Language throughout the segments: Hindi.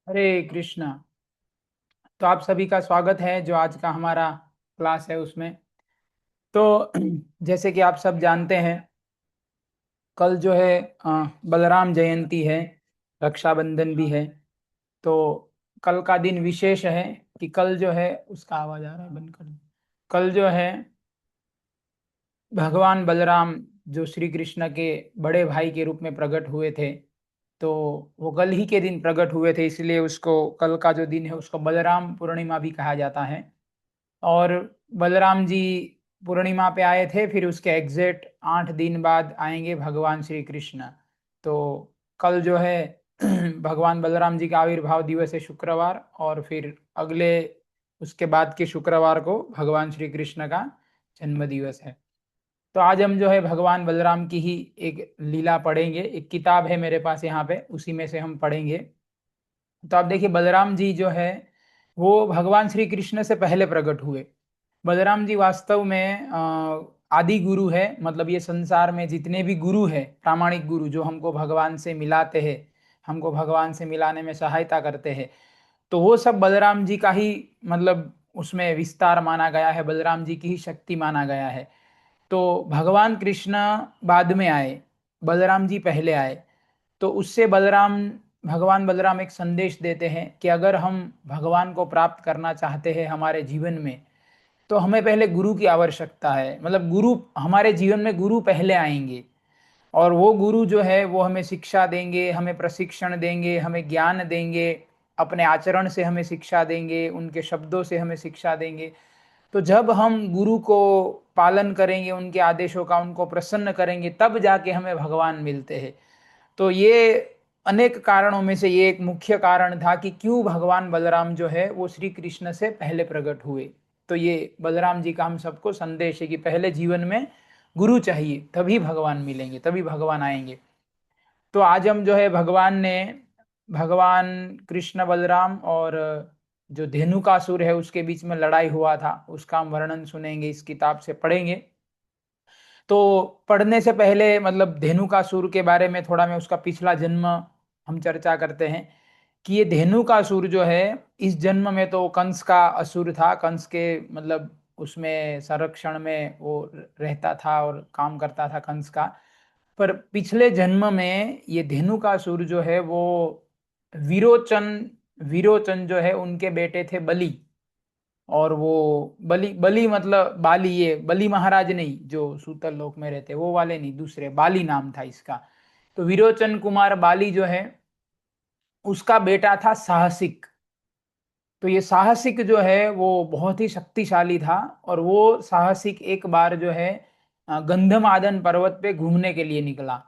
हरे कृष्णा। तो आप सभी का स्वागत है जो आज का हमारा क्लास है उसमें। तो जैसे कि आप सब जानते हैं, कल जो है बलराम जयंती है, रक्षाबंधन भी है। तो कल का दिन विशेष है कि कल जो है उसका आवाज आ रहा है, बंद कर दो। कल जो है भगवान बलराम जो श्री कृष्ण के बड़े भाई के रूप में प्रकट हुए थे, तो वो कल ही के दिन प्रकट हुए थे, इसलिए उसको कल का जो दिन है उसको बलराम पूर्णिमा भी कहा जाता है। और बलराम जी पूर्णिमा पे आए थे, फिर उसके एग्जैक्ट 8 दिन बाद आएंगे भगवान श्री कृष्ण। तो कल जो है भगवान बलराम जी का आविर्भाव दिवस है, शुक्रवार, और फिर अगले उसके बाद के शुक्रवार को भगवान श्री कृष्ण का जन्म दिवस है। तो आज हम जो है भगवान बलराम की ही एक लीला पढ़ेंगे। एक किताब है मेरे पास यहाँ पे, उसी में से हम पढ़ेंगे। तो आप देखिए, बलराम जी जो है वो भगवान श्री कृष्ण से पहले प्रकट हुए। बलराम जी वास्तव में आदि गुरु है। मतलब ये संसार में जितने भी गुरु हैं, प्रामाणिक गुरु जो हमको भगवान से मिलाते हैं, हमको भगवान से मिलाने में सहायता करते हैं, तो वो सब बलराम जी का ही, मतलब उसमें विस्तार माना गया है, बलराम जी की ही शक्ति माना गया है। तो भगवान कृष्ण बाद में आए, बलराम जी पहले आए। तो उससे भगवान बलराम एक संदेश देते हैं कि अगर हम भगवान को प्राप्त करना चाहते हैं हमारे जीवन में, तो हमें पहले गुरु की आवश्यकता है। मतलब गुरु, हमारे जीवन में गुरु पहले आएंगे, और वो गुरु जो है वो हमें शिक्षा देंगे, हमें प्रशिक्षण देंगे, हमें ज्ञान देंगे, अपने आचरण से हमें शिक्षा देंगे, उनके शब्दों से हमें शिक्षा देंगे। तो जब हम गुरु को पालन करेंगे, उनके आदेशों का, उनको प्रसन्न करेंगे, तब जाके हमें भगवान मिलते हैं। तो ये अनेक कारणों में से ये एक मुख्य कारण था कि क्यों भगवान बलराम जो है वो श्री कृष्ण से पहले प्रकट हुए। तो ये बलराम जी का हम सबको संदेश है कि पहले जीवन में गुरु चाहिए, तभी भगवान मिलेंगे, तभी भगवान आएंगे। तो आज हम जो है भगवान कृष्ण बलराम और जो धेनुकासुर है उसके बीच में लड़ाई हुआ था, उसका हम वर्णन सुनेंगे, इस किताब से पढ़ेंगे। तो पढ़ने से पहले मतलब धेनुकासुर के बारे में थोड़ा मैं उसका पिछला जन्म हम चर्चा करते हैं कि ये धेनुकासुर जो है, इस जन्म में तो कंस का असुर था। कंस के मतलब उसमें संरक्षण में वो रहता था और काम करता था कंस का। पर पिछले जन्म में ये धेनुकासुर जो है वो विरोचन विरोचन जो है उनके बेटे थे बलि। और वो बलि बलि मतलब बाली, ये बलि महाराज नहीं जो सूतल लोक में रहते, वो वाले नहीं, दूसरे, बाली नाम था इसका। तो विरोचन कुमार बाली जो है उसका बेटा था साहसिक। तो ये साहसिक जो है वो बहुत ही शक्तिशाली था। और वो साहसिक एक बार जो है गंधमादन पर्वत पे घूमने के लिए निकला,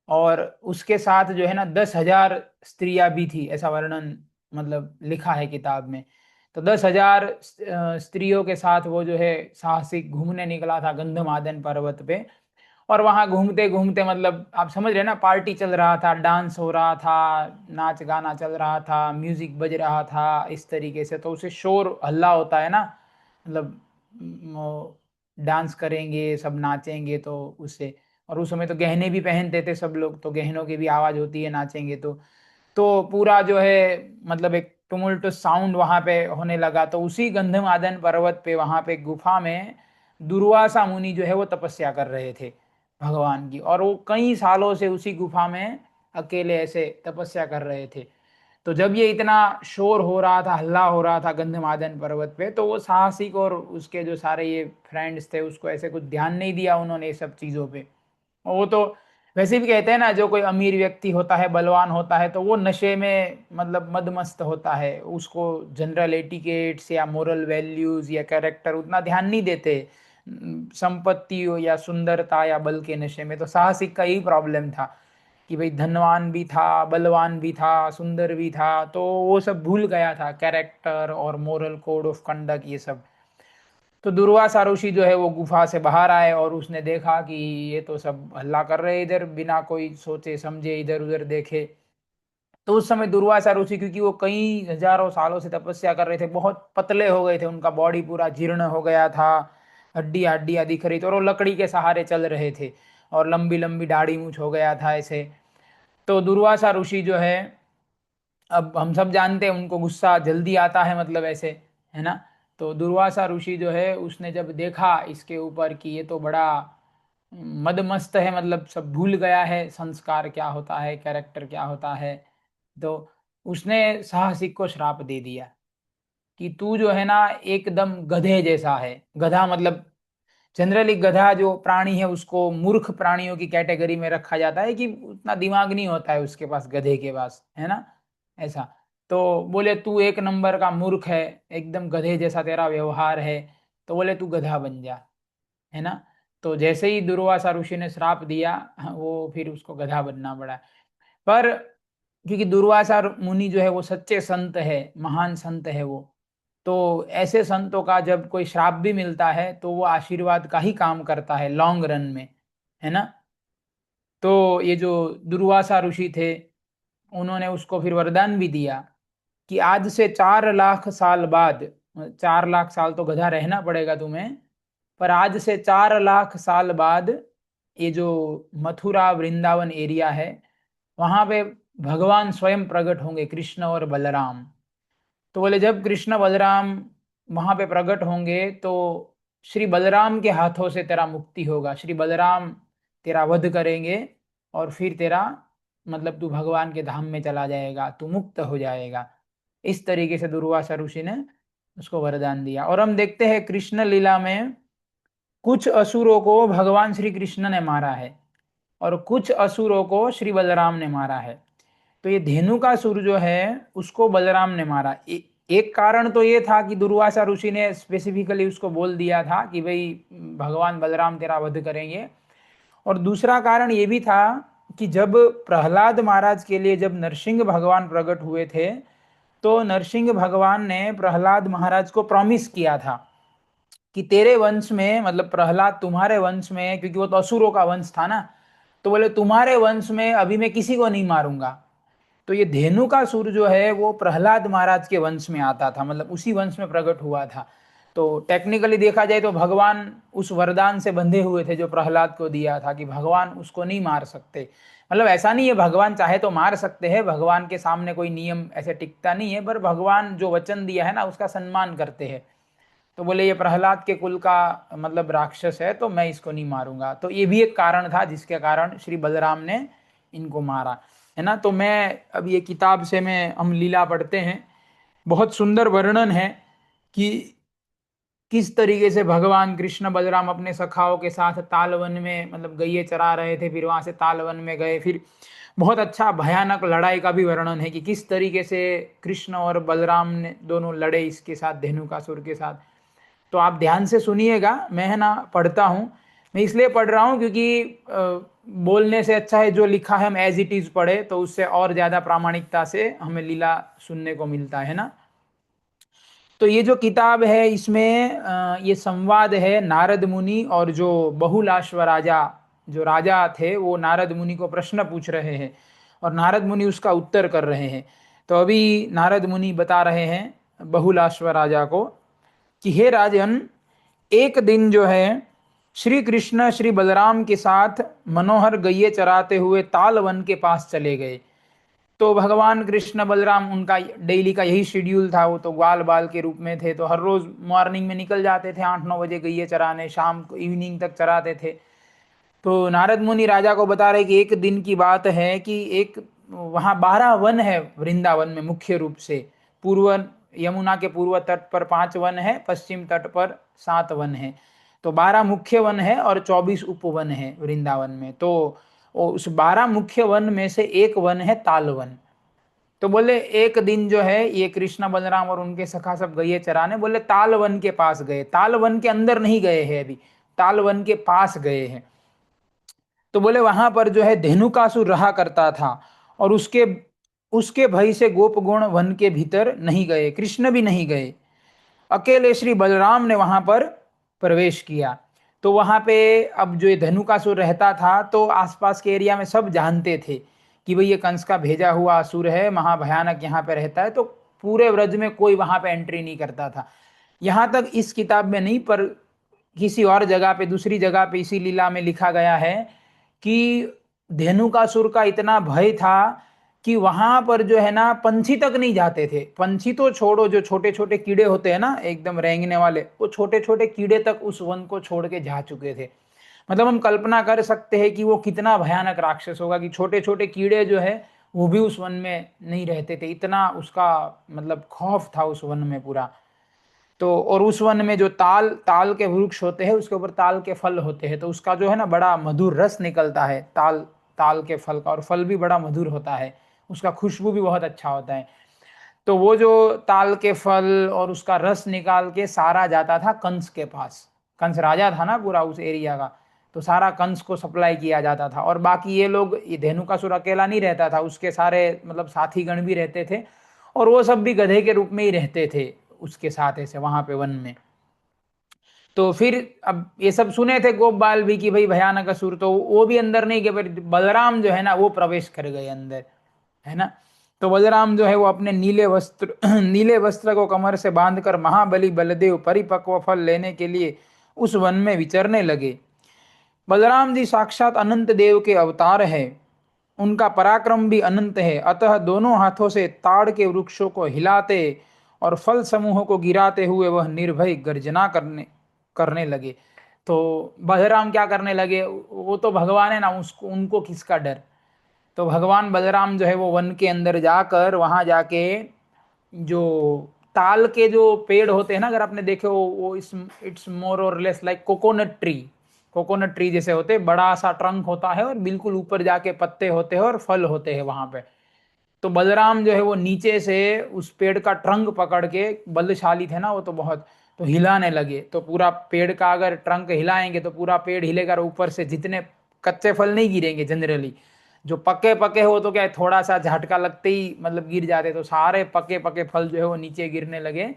और उसके साथ जो है ना 10,000 स्त्रियां भी थी, ऐसा वर्णन मतलब लिखा है किताब में। तो 10,000 स्त्रियों के साथ वो जो है साहसिक घूमने निकला था गंधमादन पर्वत पे। और वहां घूमते घूमते, मतलब आप समझ रहे हैं ना, पार्टी चल रहा था, डांस हो रहा था, नाच गाना चल रहा था, म्यूजिक बज रहा था, इस तरीके से। तो उसे शोर हल्ला होता है ना, मतलब डांस करेंगे सब, नाचेंगे तो उससे। और उस समय तो गहने भी पहनते थे सब लोग, तो गहनों की भी आवाज होती है नाचेंगे तो पूरा जो है मतलब एक टुमुल्ट साउंड वहां पे होने लगा। तो उसी गंधमादन पर्वत पे, वहां पे गुफा में दुर्वासा मुनि जो है वो तपस्या कर रहे थे भगवान की, और वो कई सालों से उसी गुफा में अकेले ऐसे तपस्या कर रहे थे। तो जब ये इतना शोर हो रहा था, हल्ला हो रहा था गंधमादन पर्वत पे, तो वो साहसिक और उसके जो सारे ये फ्रेंड्स थे उसको ऐसे कुछ ध्यान नहीं दिया उन्होंने ये सब चीजों पे। और वो तो वैसे भी कहते हैं ना, जो कोई अमीर व्यक्ति होता है, बलवान होता है, तो वो नशे में मतलब मदमस्त होता है, उसको जनरल एटिकेट्स या मोरल वैल्यूज या कैरेक्टर उतना ध्यान नहीं देते। संपत्ति हो या सुंदरता या बल के नशे में। तो साहसिक का यही प्रॉब्लम था कि भाई धनवान भी था, बलवान भी था, सुंदर भी था, तो वो सब भूल गया था, कैरेक्टर और मोरल कोड ऑफ कंडक्ट ये सब। तो दुर्वासा ऋषि जो है वो गुफा से बाहर आए, और उसने देखा कि ये तो सब हल्ला कर रहे हैं इधर, बिना कोई सोचे समझे इधर उधर देखे। तो उस समय दुर्वासा ऋषि, क्योंकि वो कई हजारों सालों से तपस्या कर रहे थे, बहुत पतले हो गए थे, उनका बॉडी पूरा जीर्ण हो गया था, हड्डी हड्डियां दिख रही थी, और वो लकड़ी के सहारे चल रहे थे, और लंबी लंबी दाढ़ी मूछ हो गया था ऐसे। तो दुर्वासा ऋषि जो है अब हम सब जानते हैं उनको गुस्सा जल्दी आता है, मतलब ऐसे, है ना। तो दुर्वासा ऋषि जो है उसने जब देखा इसके ऊपर कि ये तो बड़ा मदमस्त है, मतलब सब भूल गया है संस्कार क्या होता है, कैरेक्टर क्या होता है, तो उसने साहसिक को श्राप दे दिया कि तू जो है ना एकदम गधे जैसा है। गधा मतलब जनरली गधा जो प्राणी है उसको मूर्ख प्राणियों की कैटेगरी में रखा जाता है, कि उतना दिमाग नहीं होता है उसके पास, गधे के पास, है ना, ऐसा। तो बोले तू एक नंबर का मूर्ख है, एकदम गधे जैसा तेरा व्यवहार है, तो बोले तू गधा बन जा, है ना। तो जैसे ही दुर्वासा ऋषि ने श्राप दिया, वो फिर उसको गधा बनना पड़ा। पर क्योंकि दुर्वासा मुनि जो है वो सच्चे संत है, महान संत है वो, तो ऐसे संतों का जब कोई श्राप भी मिलता है तो वो आशीर्वाद का ही काम करता है लॉन्ग रन में, है ना। तो ये जो दुर्वासा ऋषि थे, उन्होंने उसको फिर वरदान भी दिया कि आज से 4 लाख साल बाद, 4 लाख साल तो गधा रहना पड़ेगा तुम्हें, पर आज से 4 लाख साल बाद ये जो मथुरा वृंदावन एरिया है, वहां पे भगवान स्वयं प्रकट होंगे, कृष्ण और बलराम। तो बोले जब कृष्ण बलराम वहां पे प्रकट होंगे तो श्री बलराम के हाथों से तेरा मुक्ति होगा, श्री बलराम तेरा वध करेंगे, और फिर तेरा मतलब तू भगवान के धाम में चला जाएगा, तू मुक्त हो जाएगा। इस तरीके से दुर्वासा ऋषि ने उसको वरदान दिया। और हम देखते हैं कृष्ण लीला में कुछ असुरों को भगवान श्री कृष्ण ने मारा है, और कुछ असुरों को श्री बलराम ने मारा है। तो ये धेनुकासुर जो है उसको बलराम ने मारा। एक कारण तो ये था कि दुर्वासा ऋषि ने स्पेसिफिकली उसको बोल दिया था कि भाई भगवान बलराम तेरा वध करेंगे। और दूसरा कारण ये भी था कि जब प्रहलाद महाराज के लिए जब नरसिंह भगवान प्रकट हुए थे, तो नरसिंह भगवान ने प्रहलाद महाराज को प्रॉमिस किया था कि तेरे वंश में, मतलब प्रहलाद तुम्हारे वंश में, क्योंकि वो तो असुरों का वंश था ना, तो बोले तुम्हारे वंश में अभी मैं किसी को नहीं मारूंगा। तो ये धेनुकासुर जो है वो प्रहलाद महाराज के वंश में आता था, मतलब उसी वंश में प्रकट हुआ था। तो टेक्निकली देखा जाए तो भगवान उस वरदान से बंधे हुए थे जो प्रहलाद को दिया था, कि भगवान उसको नहीं मार सकते। मतलब ऐसा नहीं है भगवान चाहे तो मार सकते हैं, भगवान के सामने कोई नियम ऐसे टिकता नहीं है, पर भगवान जो वचन दिया है ना उसका सम्मान करते हैं। तो बोले ये प्रहलाद के कुल का मतलब राक्षस है, तो मैं इसको नहीं मारूंगा। तो ये भी एक कारण था जिसके कारण श्री बलराम ने इनको मारा, है ना। तो मैं अब ये किताब से मैं हम लीला पढ़ते हैं, बहुत सुंदर वर्णन है कि किस तरीके से भगवान कृष्ण बलराम अपने सखाओं के साथ तालवन में, मतलब गैये चरा रहे थे, फिर वहां से तालवन में गए, फिर बहुत अच्छा भयानक लड़ाई का भी वर्णन है कि किस तरीके से कृष्ण और बलराम ने दोनों लड़े इसके साथ, धेनुकासुर के साथ। तो आप ध्यान से सुनिएगा, मैं है ना पढ़ता हूँ। मैं इसलिए पढ़ रहा हूँ क्योंकि बोलने से अच्छा है जो लिखा है हम एज इट इज पढ़े, तो उससे और ज्यादा प्रामाणिकता से हमें लीला सुनने को मिलता है ना। तो ये जो किताब है इसमें ये संवाद है नारद मुनि और जो बहुलाश्व राजा, जो राजा थे वो नारद मुनि को प्रश्न पूछ रहे हैं, और नारद मुनि उसका उत्तर कर रहे हैं। तो अभी नारद मुनि बता रहे हैं बहुलाश्व राजा को कि हे राजन, एक दिन जो है श्री कृष्ण श्री बलराम के साथ मनोहर गैये चराते हुए तालवन के पास चले गए। तो भगवान कृष्ण बलराम, उनका डेली का यही शेड्यूल था, वो तो ग्वाल बाल के रूप में थे, तो हर रोज मॉर्निंग में निकल जाते थे 8-9 बजे गैये चराने, शाम को इवनिंग तक चराते थे। तो नारद मुनि राजा को बता रहे कि एक दिन की बात है कि एक वहाँ 12 वन है वृंदावन में, मुख्य रूप से पूर्व यमुना के पूर्व तट पर 5 वन है, पश्चिम तट पर 7 वन है। तो 12 मुख्य वन है और 24 उपवन है वृंदावन में। तो उस 12 मुख्य वन में से एक वन है तालवन। तो बोले एक दिन जो है ये कृष्ण बलराम और उनके सखा सब गए चराने, बोले तालवन के पास गए, तालवन के अंदर नहीं गए हैं अभी, तालवन के पास गए हैं। तो बोले वहां पर जो है धेनुकासुर रहा करता था, और उसके उसके भय से गोपगुण वन के भीतर नहीं गए, कृष्ण भी नहीं गए, अकेले श्री बलराम ने वहां पर प्रवेश किया। तो वहां पे अब जो ये धनुकासुर रहता था, तो आसपास के एरिया में सब जानते थे कि भाई ये कंस का भेजा हुआ असुर है, महाभयानक यहाँ पे रहता है। तो पूरे व्रज में कोई वहां पे एंट्री नहीं करता था। यहाँ तक इस किताब में नहीं, पर किसी और जगह पे, दूसरी जगह पे इसी लीला में लिखा गया है कि धेनुकासुर का इतना भय था कि वहां पर जो है ना पंछी तक नहीं जाते थे। पंछी तो छोड़ो, जो छोटे छोटे कीड़े होते हैं ना एकदम रेंगने वाले, वो छोटे छोटे कीड़े तक उस वन को छोड़ के जा चुके थे। मतलब हम कल्पना कर सकते हैं कि वो कितना भयानक राक्षस होगा कि छोटे छोटे कीड़े जो है वो भी उस वन में नहीं रहते थे, इतना उसका मतलब खौफ था उस वन में पूरा। तो और उस वन में जो ताल ताल के वृक्ष होते हैं उसके ऊपर ताल के फल होते हैं, तो उसका जो है ना बड़ा मधुर रस निकलता है ताल ताल के फल का, और फल भी बड़ा मधुर होता है, उसका खुशबू भी बहुत अच्छा होता है। तो वो जो ताल के फल और उसका रस निकाल के सारा जाता था कंस के पास। कंस राजा था ना पूरा उस एरिया का, तो सारा कंस को सप्लाई किया जाता था। और बाकी ये लोग, ये धेनुकासुर अकेला नहीं रहता था, उसके सारे मतलब साथी गण भी रहते थे, और वो सब भी गधे के रूप में ही रहते थे उसके साथ ऐसे वहां पे वन में। तो फिर अब ये सब सुने थे गोप बाल भी कि भाई भयानक असुर, तो वो भी अंदर नहीं गए, पर बलराम जो है ना वो प्रवेश कर गए अंदर, है ना। तो बलराम जो है वो अपने नीले वस्त्र नीले वस्त्र को कमर से बांधकर महाबली बलदेव परिपक्व फल लेने के लिए उस वन में विचरने लगे। बलराम जी साक्षात अनंत देव के अवतार है, उनका पराक्रम भी अनंत है, अतः दोनों हाथों से ताड़ के वृक्षों को हिलाते और फल समूहों को गिराते हुए वह निर्भय गर्जना करने करने लगे। तो बलराम क्या करने लगे, वो तो भगवान है ना, उसको उनको किसका डर। तो भगवान बलराम जो है वो वन के अंदर जाकर वहां जाके जो ताल के जो पेड़ होते हैं ना, अगर आपने देखे हो, वो इट्स मोर और less like coconut tree. Coconut tree जैसे होते हैं, बड़ा सा ट्रंक होता है और बिल्कुल ऊपर जाके पत्ते होते हैं और फल होते हैं वहां पे। तो बलराम जो है वो नीचे से उस पेड़ का ट्रंक पकड़ के, बलशाली थे ना वो तो बहुत, तो हिलाने लगे। तो पूरा पेड़ का अगर ट्रंक हिलाएंगे तो पूरा पेड़ हिलेगा, और ऊपर से जितने कच्चे फल नहीं गिरेंगे जनरली, जो पके पके हो तो क्या है, थोड़ा सा झटका लगते ही मतलब गिर जाते, तो सारे पके पके फल जो है वो नीचे गिरने लगे।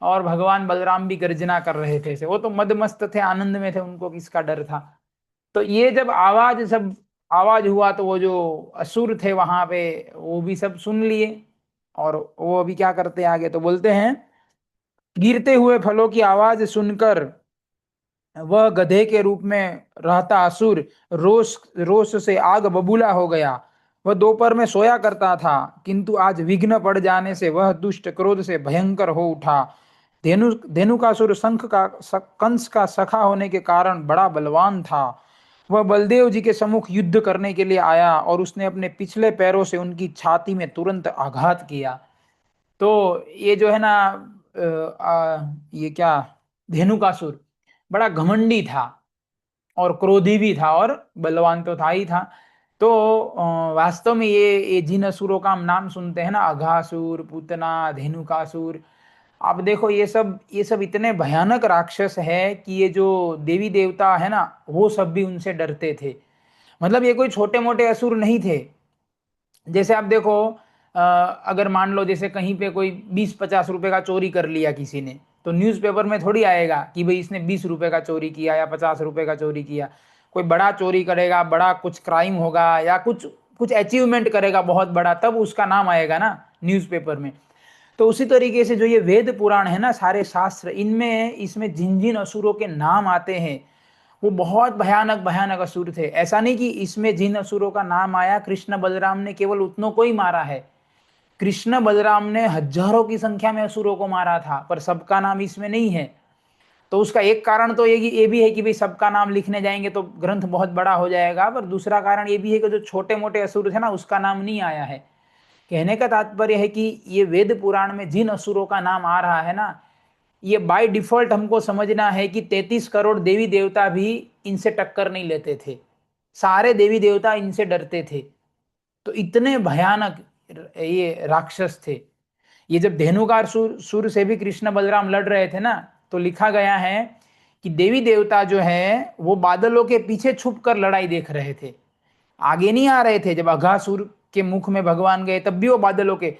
और भगवान बलराम भी गर्जना कर रहे थे, वो तो मदमस्त थे, आनंद में थे, उनको किसका डर था। तो ये जब आवाज हुआ तो वो जो असुर थे वहां पे वो भी सब सुन लिए। और वो अभी क्या करते हैं आगे, तो बोलते हैं, गिरते हुए फलों की आवाज सुनकर वह गधे के रूप में रहता असुर रोष रोष से आग बबूला हो गया। वह दोपहर में सोया करता था, किंतु आज विघ्न पड़ जाने से वह दुष्ट क्रोध से भयंकर हो उठा। धेनुकासुर कंस का सखा होने के कारण बड़ा बलवान था। वह बलदेव जी के सम्मुख युद्ध करने के लिए आया और उसने अपने पिछले पैरों से उनकी छाती में तुरंत आघात किया। तो ये जो है ना ये क्या, धेनुकासुर बड़ा घमंडी था और क्रोधी भी था और बलवान तो था ही था। तो वास्तव में ये जिन असुरों का हम नाम सुनते हैं ना, अघासुर, पूतना, धेनुकासुर, आप देखो ये सब इतने भयानक राक्षस है कि ये जो देवी देवता है ना वो सब भी उनसे डरते थे। मतलब ये कोई छोटे मोटे असुर नहीं थे। जैसे आप देखो, अगर मान लो जैसे कहीं पे कोई 20-50 रुपए का चोरी कर लिया किसी ने, तो न्यूज़पेपर में थोड़ी आएगा कि भाई इसने 20 रुपए का चोरी किया या 50 रुपए का चोरी किया। कोई बड़ा चोरी करेगा, बड़ा कुछ क्राइम होगा या कुछ कुछ अचीवमेंट करेगा बहुत बड़ा, तब उसका नाम आएगा ना न्यूज़पेपर में। तो उसी तरीके से जो ये वेद पुराण है ना, सारे शास्त्र, इनमें इसमें जिन जिन असुरों के नाम आते हैं वो बहुत भयानक भयानक असुर थे। ऐसा नहीं कि इसमें जिन असुरों का नाम आया कृष्ण बलराम ने केवल उतनों को ही मारा है। कृष्ण बलराम ने हजारों की संख्या में असुरों को मारा था, पर सबका नाम इसमें नहीं है। तो उसका एक कारण तो ये भी है कि भाई सबका नाम लिखने जाएंगे तो ग्रंथ बहुत बड़ा हो जाएगा, पर दूसरा कारण ये भी है कि जो छोटे मोटे असुर थे ना उसका नाम नहीं आया है। कहने का तात्पर्य है कि ये वेद पुराण में जिन असुरों का नाम आ रहा है ना, ये बाय डिफॉल्ट हमको समझना है कि 33 करोड़ देवी देवता भी इनसे टक्कर नहीं लेते थे। सारे देवी देवता इनसे डरते थे। तो इतने भयानक ये राक्षस थे। ये जब धेनुकार सुर से भी कृष्ण बलराम लड़ रहे थे ना, तो लिखा गया है कि देवी देवता जो है वो बादलों के पीछे छुप कर लड़ाई देख रहे थे, आगे नहीं आ रहे थे। जब अघासुर के मुख में भगवान गए तब भी वो बादलों के,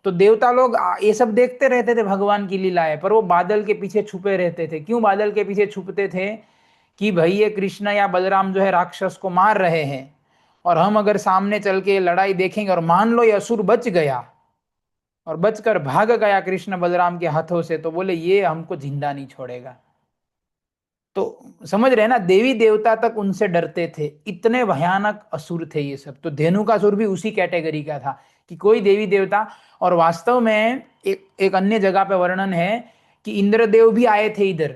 तो देवता लोग ये सब देखते रहते थे भगवान की लीलाएं, पर वो बादल के पीछे छुपे रहते थे। क्यों बादल के पीछे छुपते थे, कि भाई ये कृष्ण या बलराम जो है राक्षस को मार रहे हैं, और हम अगर सामने चल के लड़ाई देखेंगे और मान लो ये असुर बच गया और बचकर भाग गया कृष्ण बलराम के हाथों से, तो बोले ये हमको जिंदा नहीं छोड़ेगा। तो समझ रहे हैं ना, देवी देवता तक उनसे डरते थे, इतने भयानक असुर थे ये सब। तो धेनुकासुर भी उसी कैटेगरी का था कि कोई देवी देवता। और वास्तव में एक अन्य जगह पे वर्णन है कि इंद्रदेव भी आए थे इधर।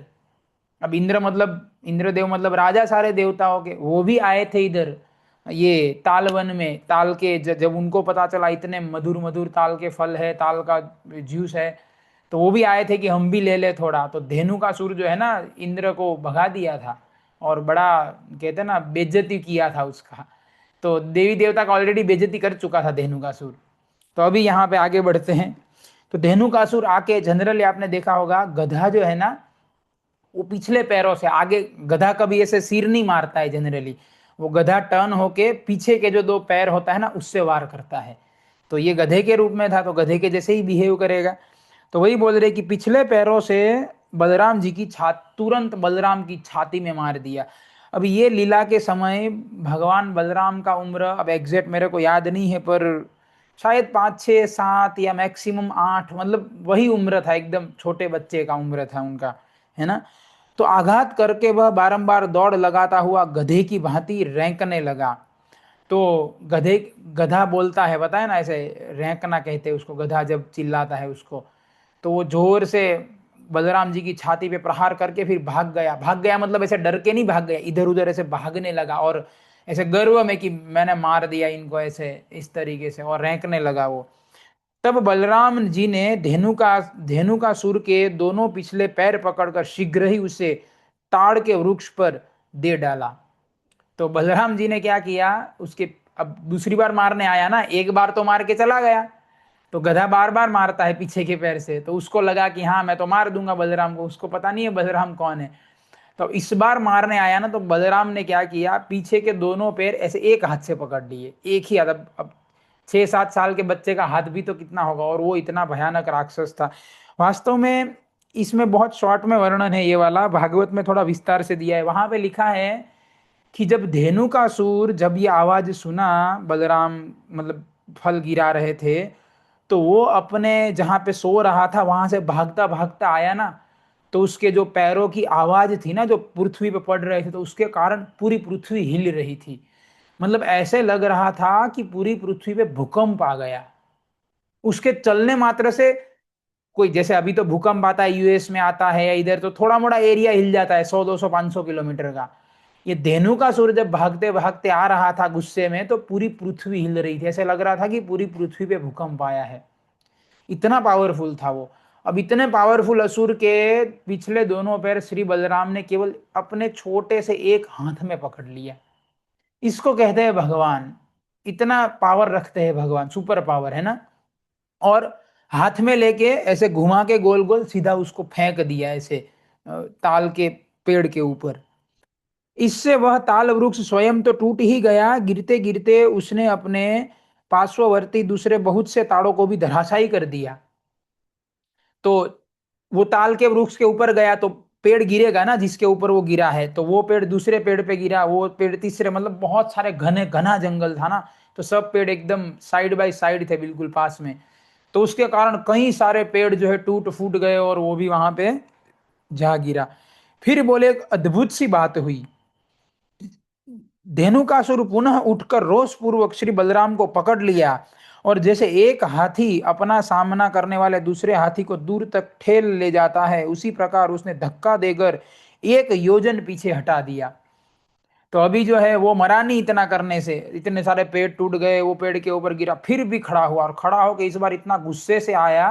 अब इंद्रदेव मतलब राजा सारे देवताओं के, वो भी आए थे इधर ये ताल वन में। ताल के जब उनको पता चला इतने मधुर मधुर ताल के फल है, ताल का जूस है, तो वो भी आए थे कि हम भी ले ले थोड़ा। तो धेनु का सुर जो है ना, इंद्र को भगा दिया था और बड़ा कहते हैं ना बेइज्जती किया था उसका। तो देवी देवता का ऑलरेडी बेइज्जती कर चुका था धेनु का सुर। तो अभी यहाँ पे आगे बढ़ते हैं। तो धेनु का सुर आके, जनरली आपने देखा होगा गधा जो है ना, वो पिछले पैरों से आगे, गधा कभी ऐसे सिर नहीं मारता है जनरली, वो गधा टर्न होके पीछे के जो दो पैर होता है ना उससे वार करता है। तो ये गधे के रूप में था, तो गधे के जैसे ही बिहेव करेगा। तो वही बोल रहे कि पिछले पैरों से बलराम जी की तुरंत बलराम की छाती में मार दिया। अब ये लीला के समय भगवान बलराम का उम्र अब एग्जैक्ट मेरे को याद नहीं है, पर शायद 5 6 7 या मैक्सिमम 8, मतलब वही उम्र था, एकदम छोटे बच्चे का उम्र था उनका, है ना। तो आघात करके वह बारंबार दौड़ लगाता हुआ गधे की भांति रेंकने लगा। तो गधा बोलता है, बताया ना, ऐसे रेंकना कहते हैं उसको, गधा जब चिल्लाता है उसको। तो वो जोर से बलराम जी की छाती पे प्रहार करके फिर भाग गया। भाग गया मतलब ऐसे डर के नहीं भाग गया, इधर उधर ऐसे भागने लगा और ऐसे गर्व में कि मैंने मार दिया इनको, ऐसे इस तरीके से, और रेंकने लगा वो। तब बलराम जी ने धेनु का सुर के दोनों पिछले पैर पकड़कर शीघ्र ही उसे ताड़ के वृक्ष पर दे डाला। तो बलराम जी ने क्या किया, उसके अब दूसरी बार मारने आया ना, एक बार तो मार के चला गया, तो गधा बार बार मारता है पीछे के पैर से, तो उसको लगा कि हाँ मैं तो मार दूंगा बलराम को, उसको पता नहीं है बलराम कौन है। तो इस बार मारने आया ना, तो बलराम ने क्या किया, पीछे के दोनों पैर ऐसे एक हाथ से पकड़ लिए, एक ही हाथ। अब 6 7 साल के बच्चे का हाथ भी तो कितना होगा, और वो इतना भयानक राक्षस था वास्तव में। इसमें बहुत शॉर्ट में वर्णन है, ये वाला भागवत में थोड़ा विस्तार से दिया है। वहां पे लिखा है कि जब धेनु का सूर, जब ये आवाज सुना, बलराम मतलब फल गिरा रहे थे, तो वो अपने जहां पे सो रहा था वहां से भागता भागता आया ना, तो उसके जो पैरों की आवाज थी ना जो पृथ्वी पे पड़ रहे थे, तो उसके कारण पूरी पृथ्वी हिल रही थी। मतलब ऐसे लग रहा था कि पूरी पृथ्वी पे भूकंप आ गया उसके चलने मात्र से। कोई जैसे अभी तो भूकंप आता है यूएस में आता है या इधर, तो थोड़ा मोड़ा एरिया हिल जाता है 100 200 500 किलोमीटर का। ये धेनु का सूर जब भागते भागते आ रहा था गुस्से में, तो पूरी पृथ्वी हिल रही थी, ऐसे लग रहा था कि पूरी पृथ्वी पे भूकंप आया है, इतना पावरफुल था वो। अब इतने पावरफुल असुर के पिछले दोनों पैर श्री बलराम ने केवल अपने छोटे से एक हाथ में पकड़ लिया। इसको कहते हैं भगवान, इतना पावर रखते हैं भगवान, सुपर पावर है ना। और हाथ में लेके ऐसे घुमा के गोल गोल सीधा उसको फेंक दिया ऐसे ताल के पेड़ के ऊपर। इससे वह ताल वृक्ष स्वयं तो टूट ही गया, गिरते गिरते उसने अपने पार्श्ववर्ती दूसरे बहुत से ताड़ों को भी धराशायी कर दिया। तो वो ताल के वृक्ष के ऊपर गया तो पेड़ गिरेगा ना जिसके ऊपर वो गिरा है, तो वो पेड़ दूसरे पेड़ पे गिरा, वो पेड़ तीसरे, मतलब बहुत सारे घने घना जंगल था ना, तो सब पेड़ एकदम साइड बाय साइड थे बिल्कुल पास में। तो उसके कारण कई सारे पेड़ जो है टूट फूट गए और वो भी वहां पे जा गिरा। फिर बोले एक अद्भुत सी बात हुई। धेनुकासुर पुनः उठकर रोष पूर्वक श्री बलराम को पकड़ लिया, और जैसे एक हाथी अपना सामना करने वाले दूसरे हाथी को दूर तक ठेल ले जाता है, उसी प्रकार उसने धक्का देकर 1 योजन पीछे हटा दिया। तो अभी जो है वो मरा नहीं इतना करने से, इतने सारे पेड़ टूट गए, वो पेड़ के ऊपर गिरा, फिर भी खड़ा हुआ, और खड़ा होकर इस बार इतना गुस्से से आया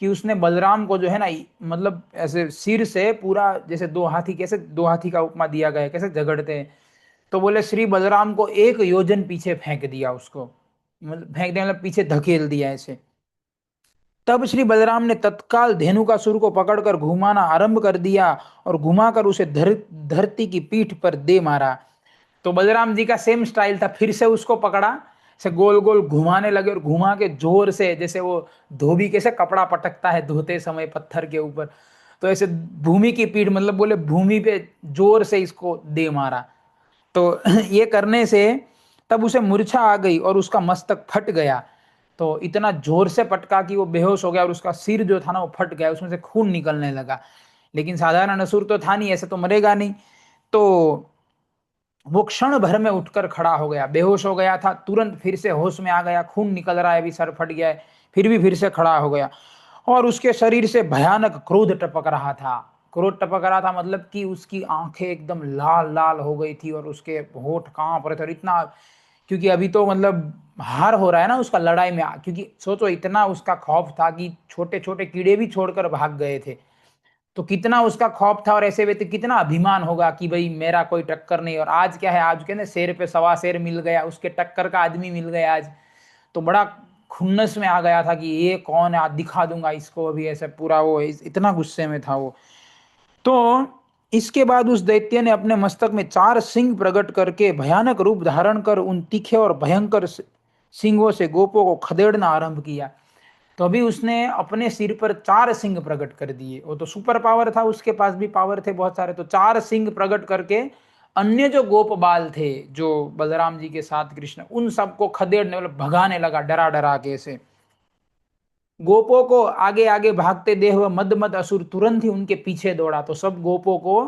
कि उसने बलराम को जो है ना, मतलब ऐसे सिर से पूरा, जैसे दो हाथी, कैसे दो हाथी का उपमा दिया गया है, कैसे झगड़ते हैं, तो बोले श्री बलराम को 1 योजन पीछे फेंक दिया उसको, मतलब फेंक दिया मतलब पीछे धकेल दिया ऐसे। तब श्री बलराम ने तत्काल धेनुकासुर को पकड़कर घुमाना आरंभ कर दिया और घुमाकर उसे धरती की पीठ पर दे मारा। तो बलराम जी का सेम स्टाइल था, फिर से उसको पकड़ा, से गोल गोल घुमाने लगे और घुमा के जोर से, जैसे वो धोबी कैसे कपड़ा पटकता है धोते समय पत्थर के ऊपर, तो ऐसे भूमि की पीठ, मतलब बोले भूमि पे जोर से इसको दे मारा। तो ये करने से तब उसे मूर्छा आ गई और उसका मस्तक फट गया। तो इतना जोर से पटका कि वो बेहोश हो गया और उसका सिर जो था ना वो फट गया, उसमें से खून निकलने लगा। लेकिन साधारण असुर तो था नहीं, ऐसे तो मरेगा नहीं। तो वो क्षण भर में उठकर खड़ा हो गया, बेहोश हो गया था, तुरंत फिर से होश में आ गया, खून निकल रहा है, अभी सर फट गया है, फिर से खड़ा हो गया। और उसके शरीर से भयानक क्रोध टपक रहा था। क्रोध टपक रहा था मतलब कि उसकी आंखें एकदम लाल लाल हो गई थी और उसके होठ कांप रहे थे, और इतना, क्योंकि अभी तो मतलब हार हो रहा है ना उसका लड़ाई में, क्योंकि सोचो इतना उसका खौफ था कि छोटे छोटे कीड़े भी छोड़कर भाग गए थे। तो कितना उसका खौफ था, और ऐसे व्यक्ति कितना अभिमान होगा कि भाई मेरा कोई टक्कर नहीं। और आज क्या है, आज कहते हैं शेर पे सवा शेर मिल गया, उसके टक्कर का आदमी मिल गया आज। तो बड़ा खुन्नस में आ गया था कि ये कौन है, आज दिखा दूंगा इसको अभी, ऐसे पूरा वो इतना गुस्से में था वो। तो इसके बाद उस दैत्य ने अपने मस्तक में 4 सिंह प्रकट करके भयानक रूप धारण कर उन तीखे और भयंकर सिंहों से गोपों को खदेड़ना आरंभ किया। तो अभी उसने अपने सिर पर 4 सिंह प्रकट कर दिए। वो तो सुपर पावर था, उसके पास भी पावर थे बहुत सारे। तो 4 सिंह प्रकट करके अन्य जो गोप बाल थे, जो बलराम जी के साथ कृष्ण, उन सबको खदेड़ने मतलब भगाने लगा डरा डरा के से। गोपों को आगे आगे भागते देख हुए मद मद असुर तुरंत ही उनके पीछे दौड़ा। तो सब गोपों को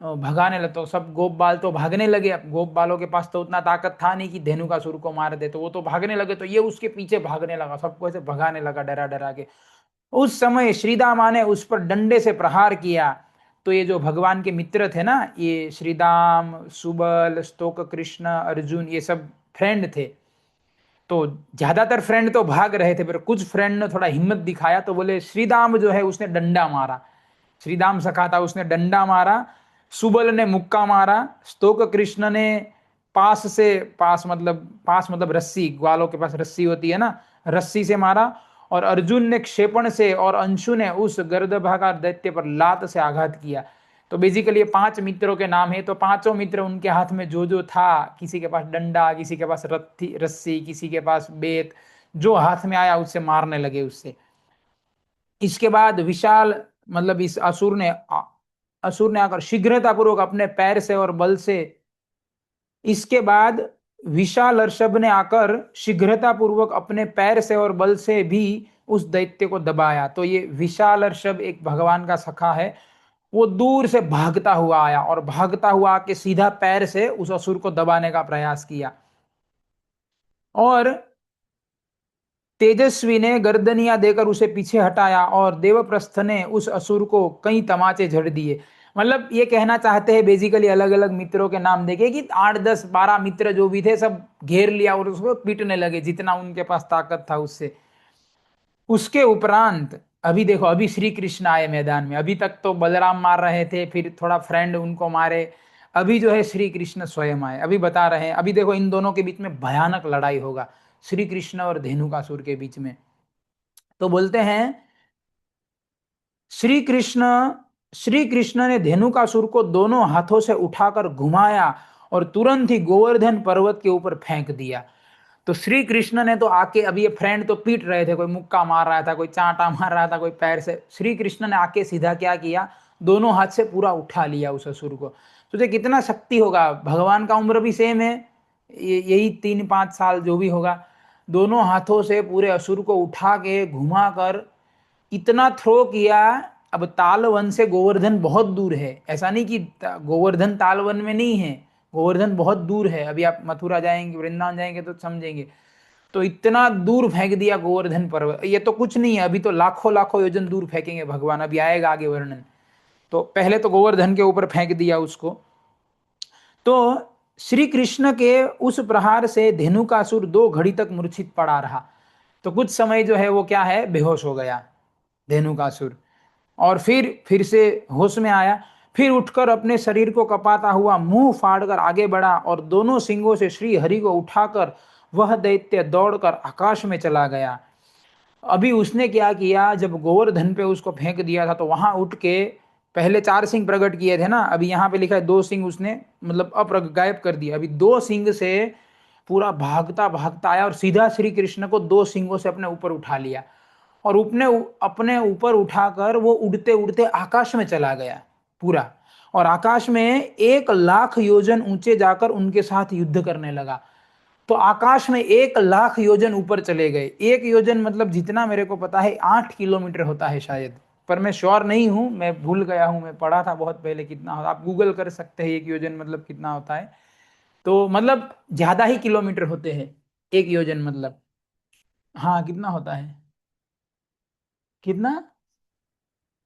भगाने लगे। तो सब गोप बाल तो भागने लगे। अब गोप बालों के पास तो उतना ताकत था नहीं कि धेनुकासुर को मार दे, तो वो तो भागने लगे। तो ये उसके पीछे भागने लगा, सबको ऐसे भगाने लगा डरा डरा के। उस समय श्रीदामा ने उस पर डंडे से प्रहार किया। तो ये जो भगवान के मित्र थे ना, ये श्रीदाम, सुबल, स्तोक कृष्ण, अर्जुन, ये सब फ्रेंड थे। तो ज्यादातर फ्रेंड तो भाग रहे थे, पर कुछ फ्रेंड ने थोड़ा हिम्मत दिखाया। तो बोले श्रीदाम जो है उसने डंडा मारा, श्रीदाम सखा था उसने डंडा मारा, सुबल ने मुक्का मारा, स्तोक कृष्ण ने पास मतलब रस्सी, ग्वालों के पास रस्सी होती है ना, रस्सी से मारा, और अर्जुन ने क्षेपण से, और अंशु ने उस गर्दभागार दैत्य पर लात से आघात किया। तो बेसिकली ये 5 मित्रों के नाम है। तो पांचों मित्र उनके हाथ में जो जो था, किसी के पास डंडा, किसी के पास रस्सी, किसी के पास बेत, जो हाथ में आया उससे मारने लगे उससे। इसके बाद विशाल मतलब इस असुर ने आकर शीघ्रता पूर्वक अपने पैर से और बल से, इसके बाद विशाल ऋषभ ने आकर शीघ्रता पूर्वक अपने पैर से और बल से भी उस दैत्य को दबाया। तो ये विशाल ऋषभ एक भगवान का सखा है। वो दूर से भागता हुआ आया और भागता हुआ आके सीधा पैर से उस असुर को दबाने का प्रयास किया। और तेजस्वी ने गर्दनिया देकर उसे पीछे हटाया, और देवप्रस्थ ने उस असुर को कई तमाचे झड़ दिए। मतलब ये कहना चाहते हैं बेसिकली, अलग अलग मित्रों के नाम देके, कि 8 10 12 मित्र जो भी थे सब घेर लिया और उसको पीटने लगे जितना उनके पास ताकत था उससे। उसके उपरांत अभी देखो, अभी श्री कृष्ण आए मैदान में। अभी तक तो बलराम मार रहे थे, फिर थोड़ा फ्रेंड उनको मारे। अभी जो है श्री कृष्ण स्वयं आए, अभी बता रहे हैं। अभी देखो इन दोनों के बीच में भयानक लड़ाई होगा, श्री कृष्ण और धेनुकासुर के बीच में। तो बोलते हैं श्री कृष्ण श्री कृष्ण ने धेनुकासुर को दोनों हाथों से उठाकर घुमाया और तुरंत ही गोवर्धन पर्वत के ऊपर फेंक दिया। तो श्री कृष्ण ने तो आके, अभी ये फ्रेंड तो पीट रहे थे, कोई मुक्का मार रहा था, कोई चांटा मार रहा था, कोई पैर से। श्री कृष्ण ने आके सीधा क्या किया, दोनों हाथ से पूरा उठा लिया उस असुर को। तुझे कितना शक्ति होगा, भगवान का उम्र भी सेम है, यही 3 5 साल जो भी होगा। दोनों हाथों से पूरे असुर को उठा के घुमा कर इतना थ्रो किया। अब तालवन से गोवर्धन बहुत दूर है, ऐसा नहीं कि गोवर्धन तालवन में नहीं है, गोवर्धन बहुत दूर है। अभी आप मथुरा जाएंगे, वृंदावन जाएंगे तो समझेंगे। तो इतना दूर फेंक दिया गोवर्धन पर्वत, ये तो कुछ नहीं है, अभी तो लाखों लाखों योजन दूर फेंकेंगे भगवान, अभी आएगा आगे वर्णन। तो पहले तो गोवर्धन के ऊपर फेंक दिया उसको। तो श्री कृष्ण के उस प्रहार से धेनुकासुर 2 घड़ी तक मूर्छित पड़ा रहा। तो कुछ समय जो है वो क्या है, बेहोश हो गया धेनुकासुर। और फिर से होश में आया, फिर उठकर अपने शरीर को कपाता हुआ मुंह फाड़कर आगे बढ़ा, और दोनों सिंगों से श्री हरि को उठाकर वह दैत्य दौड़कर आकाश में चला गया। अभी उसने क्या किया, जब गोवर्धन पे उसको फेंक दिया था तो वहां उठ के पहले 4 सिंह प्रकट किए थे ना, अभी यहाँ पे लिखा है 2 सिंह उसने मतलब गायब कर दिया। अभी 2 सिंह से पूरा भागता भागता आया और सीधा श्री कृष्ण को 2 सिंगों से अपने ऊपर उठा लिया, और अपने ऊपर उठाकर वो उड़ते उड़ते आकाश में चला गया पूरा। और आकाश में 1 लाख योजन ऊंचे जाकर उनके साथ युद्ध करने लगा। तो आकाश में 1 लाख योजन ऊपर चले गए। 1 योजन मतलब जितना मेरे को पता है 8 किलोमीटर होता है शायद, पर मैं श्योर नहीं हूं, मैं भूल गया हूं, मैं पढ़ा था बहुत पहले कितना होता। आप गूगल कर सकते हैं 1 योजन मतलब कितना होता है। तो मतलब ज्यादा ही किलोमीटर होते हैं, एक योजन मतलब। हाँ, कितना होता है? कितना?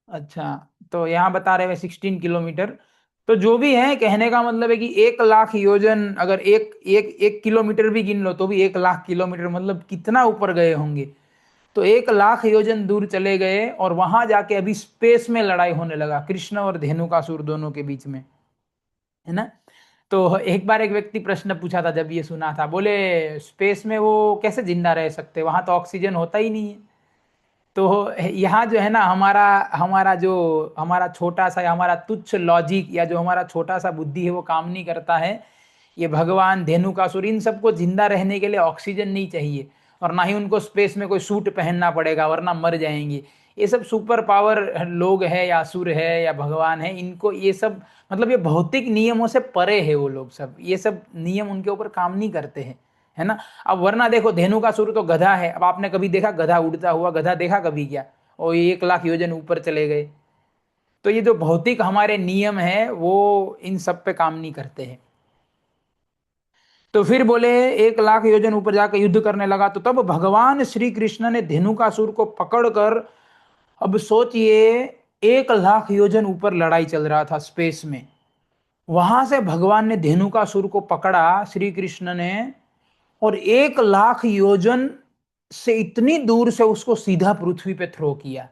अच्छा, तो यहाँ बता रहे हैं 16 किलोमीटर। तो जो भी है, कहने का मतलब है कि 1 लाख योजन, अगर एक एक एक किलोमीटर भी गिन लो तो भी 1 लाख किलोमीटर, मतलब कितना ऊपर गए होंगे। तो 1 लाख योजन दूर चले गए और वहां जाके अभी स्पेस में लड़ाई होने लगा कृष्ण और धेनुकासुर दोनों के बीच में, है ना। तो एक बार एक व्यक्ति प्रश्न पूछा था, जब ये सुना था, बोले स्पेस में वो कैसे जिंदा रह सकते, वहां तो ऑक्सीजन होता ही नहीं है। तो यहाँ जो है ना, हमारा हमारा जो हमारा छोटा सा, या हमारा तुच्छ लॉजिक, या जो हमारा छोटा सा बुद्धि है, वो काम नहीं करता है। ये भगवान, धेनुकासुर, इन सबको जिंदा रहने के लिए ऑक्सीजन नहीं चाहिए, और ना ही उनको स्पेस में कोई सूट पहनना पड़ेगा, वरना मर जाएंगे। ये सब सुपर पावर लोग है, या असुर है, या भगवान है, इनको ये सब, मतलब ये भौतिक नियमों से परे है वो लोग सब, ये सब नियम उनके ऊपर काम नहीं करते हैं, है ना। अब वरना देखो, धेनुकासुर तो गधा है, अब आपने कभी देखा गधा उड़ता हुआ? गधा देखा कभी क्या? और ये 1 लाख योजन ऊपर चले गए। तो ये जो भौतिक हमारे नियम है, वो इन सब पे काम नहीं करते हैं। तो फिर बोले 1 लाख योजन ऊपर जाकर युद्ध करने लगा, तो तब भगवान श्री कृष्ण ने धेनुकासुर को पकड़कर, अब सोचिए, 1 लाख योजन ऊपर लड़ाई चल रहा था स्पेस में, वहां से भगवान ने धेनुकासुर को पकड़ा, श्री कृष्ण ने, और 1 लाख योजन से इतनी दूर से उसको सीधा पृथ्वी पे थ्रो किया।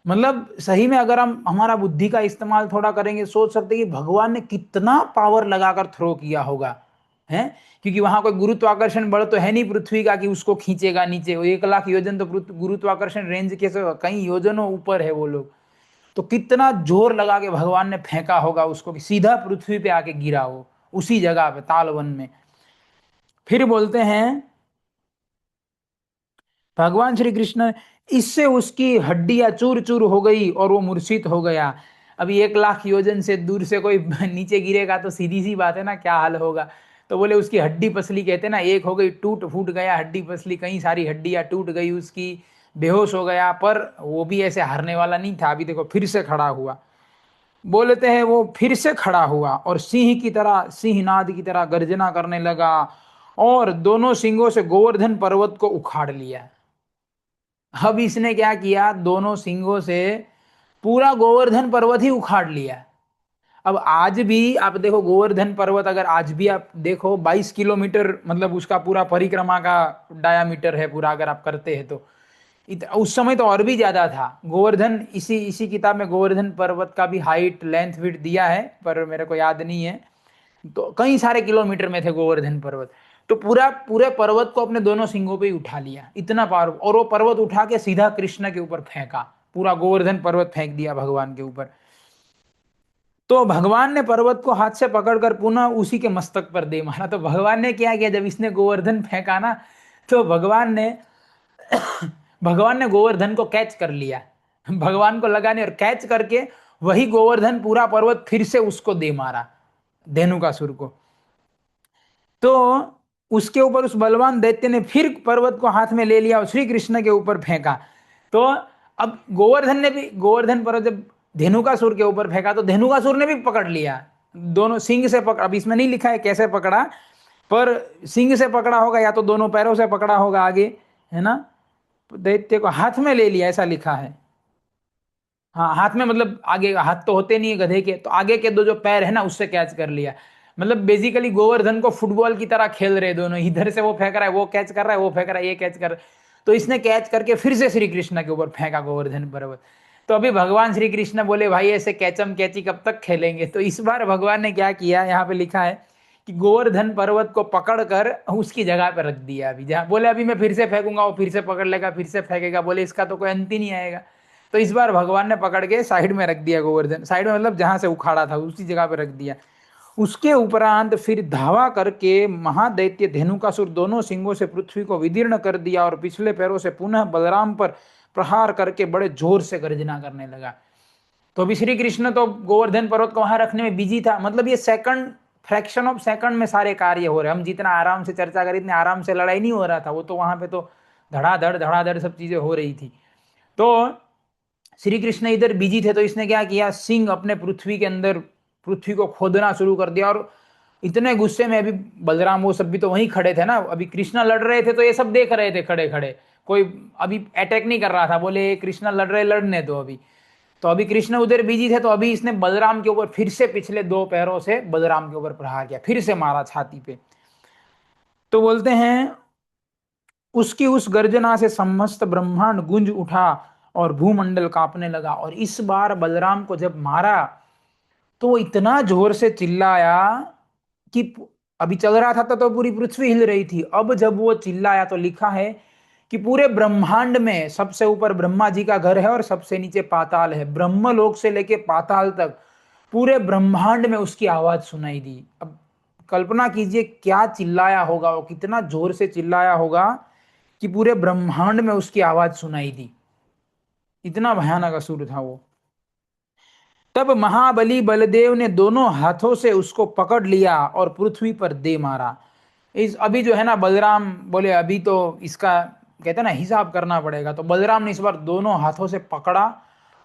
मतलब सही में अगर हम हमारा बुद्धि का इस्तेमाल थोड़ा करेंगे, सोच सकते हैं कि भगवान ने कितना पावर लगाकर थ्रो किया होगा, है। क्योंकि वहां कोई गुरुत्वाकर्षण बल तो है नहीं पृथ्वी का कि उसको खींचेगा नीचे। वो 1 लाख योजन तो गुरुत्वाकर्षण रेंज के से कई योजनों ऊपर है वो लोग। तो कितना जोर लगा के भगवान ने फेंका होगा उसको कि सीधा पृथ्वी पे आके गिरा वो, उसी जगह पे तालवन में। फिर बोलते हैं भगवान श्री कृष्ण, इससे उसकी हड्डियां चूर चूर हो गई और वो मूर्छित हो गया। अभी 1 लाख योजन से दूर से कोई नीचे गिरेगा तो सीधी सी बात है ना, क्या हाल होगा। तो बोले उसकी हड्डी पसली, कहते हैं ना, एक हो गई, टूट फूट गया हड्डी पसली, कई सारी हड्डियां टूट गई उसकी, बेहोश हो गया। पर वो भी ऐसे हारने वाला नहीं था, अभी देखो फिर से खड़ा हुआ। बोलते हैं वो फिर से खड़ा हुआ और सिंह की तरह, सिंहनाद की तरह गर्जना करने लगा, और दोनों सिंगों से गोवर्धन पर्वत को उखाड़ लिया। अब इसने क्या किया, दोनों सिंगों से पूरा गोवर्धन पर्वत ही उखाड़ लिया। अब आज भी आप देखो, गोवर्धन पर्वत अगर आज भी आप देखो, 22 किलोमीटर, मतलब उसका पूरा परिक्रमा का डायामीटर है पूरा, अगर आप करते हैं तो। उस समय तो और भी ज्यादा था गोवर्धन। इसी इसी किताब में गोवर्धन पर्वत का भी हाइट, लेंथ, विड्थ दिया है, पर मेरे को याद नहीं है। तो कई सारे किलोमीटर में थे गोवर्धन पर्वत। तो पूरा पूरे पर्वत को अपने दोनों सिंगों पे ही उठा लिया, इतना पावर। और वो पर्वत उठा के सीधा कृष्ण के ऊपर फेंका, पूरा गोवर्धन पर्वत फेंक दिया भगवान के ऊपर। तो भगवान ने पर्वत को हाथ से पकड़कर पुनः उसी के मस्तक पर दे मारा। तो भगवान ने क्या किया, जब इसने गोवर्धन फेंका ना, तो भगवान ने गोवर्धन को कैच कर लिया। भगवान को लगा नहीं, और कैच करके वही गोवर्धन पूरा पर्वत फिर से उसको दे मारा, धेनुकासुर को। तो उसके ऊपर उस बलवान दैत्य ने फिर पर्वत को हाथ में ले लिया और श्री कृष्ण के ऊपर फेंका। तो अब गोवर्धन ने भी, गोवर्धन पर्वत जब धेनुकासुर के ऊपर फेंका, तो धेनुकासुर ने भी पकड़ लिया, दोनों सिंग से पकड़। अब इसमें नहीं लिखा है कैसे पकड़ा, पर सिंग से पकड़ा होगा, या तो दोनों पैरों से पकड़ा होगा आगे, है ना। दैत्य को हाथ में ले लिया, ऐसा लिखा है। हाँ, हाथ में मतलब आगे हाथ तो होते नहीं है गधे के, तो आगे के दो जो पैर है ना, उससे कैच कर लिया। मतलब बेसिकली गोवर्धन को फुटबॉल की तरह खेल रहे दोनों, इधर से वो फेंक रहा है, वो कैच कर रहा है, वो फेंक रहा है, ये कैच कर रहा है। तो इसने कैच करके फिर से श्री कृष्ण के ऊपर फेंका गोवर्धन पर्वत। तो अभी भगवान श्री कृष्ण बोले, भाई ऐसे कैचम कैची कब तक खेलेंगे। तो इस बार भगवान ने क्या किया, यहाँ पे लिखा है कि गोवर्धन पर्वत को पकड़कर उसकी जगह पर रख दिया। अभी जहाँ बोले अभी मैं फिर से फेंकूंगा, वो फिर से पकड़ लेगा, फिर से फेंकेगा, बोले इसका तो कोई अंत ही नहीं आएगा। तो इस बार भगवान ने पकड़ के साइड में रख दिया गोवर्धन, साइड में मतलब जहां से उखाड़ा था उसी जगह पे रख दिया। उसके उपरांत फिर धावा करके महादैत्य धेनुकासुर दोनों सिंगों से पृथ्वी को विदीर्ण कर दिया, और पिछले पैरों से पुनः बलराम पर प्रहार करके बड़े जोर से गर्जना करने लगा। तो अभी श्री कृष्ण तो गोवर्धन पर्वत को वहां रखने में बिजी था। मतलब ये सेकंड, फ्रैक्शन ऑफ सेकंड में सारे कार्य हो रहे। हम जितना आराम से चर्चा करें, इतने आराम से लड़ाई नहीं हो रहा था, वो तो वहां पे तो धड़ाधड़ सब चीजें हो रही थी। तो श्री कृष्ण इधर बिजी थे, तो इसने क्या किया, सिंह अपने पृथ्वी के अंदर, पृथ्वी को खोदना शुरू कर दिया, और इतने गुस्से में अभी बलराम वो सब भी तो वहीं खड़े थे ना, अभी कृष्णा लड़ रहे थे तो ये सब देख रहे थे खड़े खड़े, कोई अभी अटैक नहीं कर रहा था, बोले कृष्णा लड़ रहे, लड़ने दो अभी। तो अभी कृष्ण उधर बिजी थे, तो अभी इसने बलराम के ऊपर फिर से पिछले दो पैरों से बलराम के ऊपर प्रहार किया, फिर से मारा छाती पे। तो बोलते हैं उसकी उस गर्जना से समस्त ब्रह्मांड गूंज उठा और भूमंडल कांपने लगा। और इस बार बलराम को जब मारा तो वो इतना जोर से चिल्लाया कि अभी चल रहा था तो पूरी पृथ्वी हिल रही थी, अब जब वो चिल्लाया तो लिखा है कि पूरे ब्रह्मांड में सबसे ऊपर ब्रह्मा जी का घर है और सबसे नीचे पाताल है, ब्रह्मलोक से लेके पाताल तक पूरे ब्रह्मांड में उसकी आवाज सुनाई दी। अब कल्पना कीजिए क्या चिल्लाया होगा वो, कितना जोर से चिल्लाया होगा कि पूरे ब्रह्मांड में उसकी आवाज सुनाई दी। इतना भयानक असुर था वो। तब महाबली बलदेव ने दोनों हाथों से उसको पकड़ लिया और पृथ्वी पर दे मारा। इस अभी जो है ना बलराम बोले अभी तो इसका कहते हैं ना हिसाब करना पड़ेगा, तो बलराम ने इस बार दोनों हाथों से पकड़ा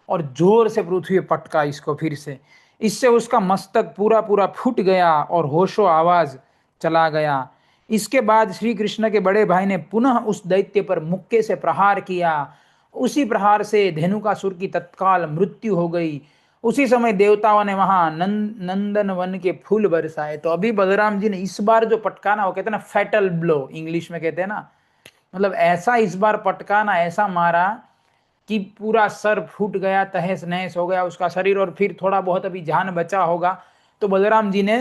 और जोर से पृथ्वी पर पटका इसको फिर से। इससे उसका मस्तक पूरा पूरा फूट गया और होशो आवाज चला गया। इसके बाद श्री कृष्ण के बड़े भाई ने पुनः उस दैत्य पर मुक्के से प्रहार किया। उसी प्रहार से धेनुकासुर की तत्काल मृत्यु हो गई। उसी समय देवताओं ने वहां नंदन वन के फूल बरसाए। तो अभी बलराम जी ने इस बार जो पटकाना, वो कहते हैं ना फैटल ब्लो इंग्लिश में कहते हैं ना, मतलब ऐसा इस बार पटकाना, ऐसा मारा कि पूरा सर फूट गया, तहस नहस हो गया उसका शरीर, और फिर थोड़ा बहुत अभी जान बचा होगा। तो बलराम जी ने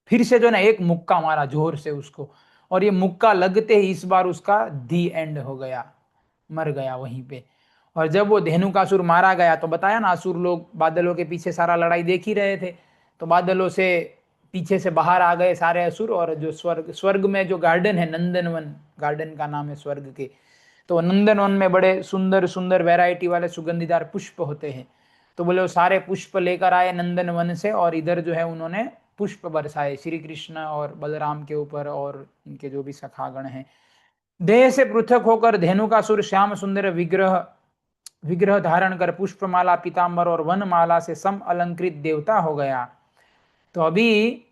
फिर से जो ना एक मुक्का मारा जोर से उसको, और ये मुक्का लगते ही इस बार उसका दी एंड हो गया, मर गया वहीं पे। और जब वो धेनुकासुर मारा गया तो बताया ना, असुर लोग बादलों के पीछे सारा लड़ाई देख ही रहे थे, तो बादलों से पीछे से बाहर आ गए सारे असुर। और जो स्वर्ग स्वर्ग में जो गार्डन है नंदनवन, गार्डन का नाम है स्वर्ग के, तो नंदनवन में बड़े सुंदर सुंदर वैरायटी वाले सुगंधीदार पुष्प होते हैं। तो बोले वो सारे पुष्प लेकर आए नंदनवन से, और इधर जो है उन्होंने पुष्प बरसाए श्री कृष्ण और बलराम के ऊपर और इनके जो भी सखागण हैं। देह से पृथक होकर धेनुकासुर श्याम सुंदर विग्रह विग्रह धारण कर पुष्पमाला पीताम्बर और वनमाला से सम अलंकृत देवता हो गया। तो अभी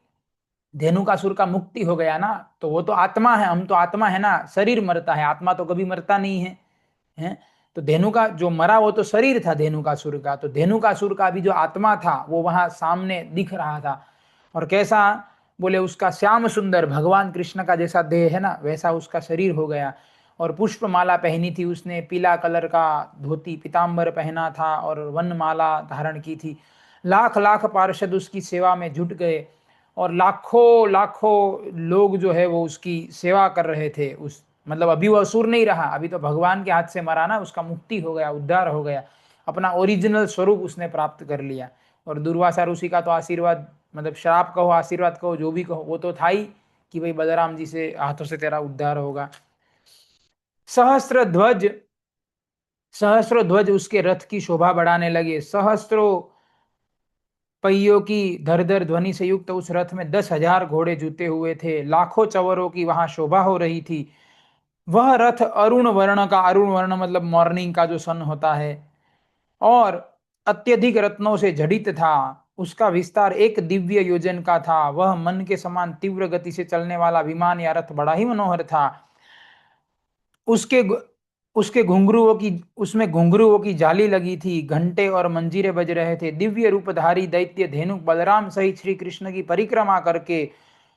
धेनुकासुर का मुक्ति हो गया ना, तो वो तो आत्मा है, हम तो आत्मा है ना, शरीर मरता है, आत्मा तो कभी मरता नहीं है, है? तो धेनु का जो मरा वो तो शरीर था धेनुकासुर का, तो धेनुकासुर का भी जो आत्मा था वो वहां सामने दिख रहा था। और कैसा, बोले उसका श्याम सुंदर भगवान कृष्ण का जैसा देह है ना वैसा उसका शरीर हो गया। और पुष्पमाला पहनी थी उसने, पीला कलर का धोती पीताम्बर पहना था और वनमाला धारण की थी। लाख लाख पार्षद उसकी सेवा में जुट गए, और लाखों लाखों लोग जो है वो उसकी सेवा कर रहे थे। उस मतलब अभी वो असुर नहीं रहा, अभी तो भगवान के हाथ से मरा ना, उसका मुक्ति हो गया, उद्धार हो गया, अपना ओरिजिनल स्वरूप उसने प्राप्त कर लिया। और दुर्वासा ऋषि का तो आशीर्वाद, मतलब श्राप कहो आशीर्वाद कहो जो भी कहो, वो तो था ही कि भाई बलराम जी से हाथों से तेरा उद्धार होगा। सहस्त्र ध्वज सहस्रो ध्वज उसके रथ की शोभा बढ़ाने लगे। सहस्त्रों पहियों की धर धर ध्वनि से युक्त उस रथ में 10,000 घोड़े जुते हुए थे। लाखों चवरों की वहां शोभा हो रही थी। वह रथ अरुण वर्ण का, अरुण वर्ण मतलब मॉर्निंग का जो सन होता है, और अत्यधिक रत्नों से जड़ित था। उसका विस्तार एक दिव्य योजन का था। वह मन के समान तीव्र गति से चलने वाला विमान या रथ बड़ा ही मनोहर था। उसके उसके घुंघरुओं की उसमें घुंघरुओं की जाली लगी थी, घंटे और मंजीरे बज रहे थे। दिव्य रूपधारी दैत्य धेनुक बलराम सहित श्री कृष्ण की परिक्रमा करके